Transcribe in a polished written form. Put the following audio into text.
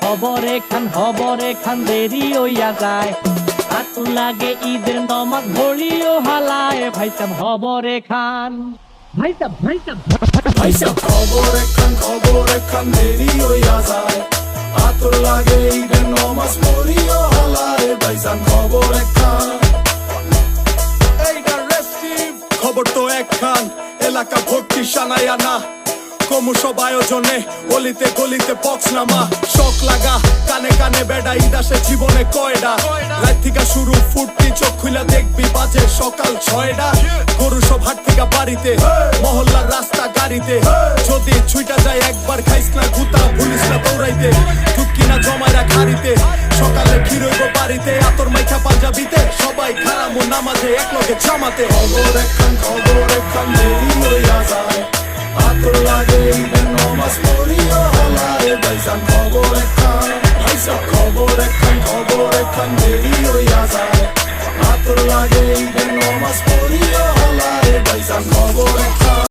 হবরে খান দেরি হইয়া যায়। আতু লাগে ঈদের নমাজ ভরিও হালায়, ভাইসাব হবরে খান, ভাইসাব খবরে খান দেরি হইয়া যায়। আতর লাগে ঈদের নমাজ পড়িও হালায়, ভাইজান খবরে খান। এইটা রেস্টিভ খবর তো একখান, এলাকা ভর্তি সানায় আনা। ক্রমশ আয়োজনে গলিতে গলিতে বক্স নামা। শখ লাগা কানে কানে বেড়া, ঈদ আসে জীবনে কয়ডা। রাত থেকে শুরু ফুটতি, চোখ খুইলা দেখবি বাজে সকাল 6টা। গরু সব হাট থেকে বাড়িতে, মহল্লার রাস্তা গাড়িতে। যদি ছুইটা যায় একবার, খাইস না গুতা, ভুলিস না দৌড়াইতে। ঢুকি না জমাইরা খাড়িতে, সকালে ফিরইব বাড়িতে। আতর মাইখা পাঞ্জাবিতে, সবাই খারামো নামাজে একলগে জামাতে। খবর একখান দেরি হইয়া যায়। আতর লাগে ঈদের নমাজ পড়িও হালায়, ভাইজান খবর একখান। ভাইসাব খবর একখান দেরি হইয়া যায়। আতর লাগে ঈদের নমাজ পড়িও হালায়, ভাইজান খবর একখান।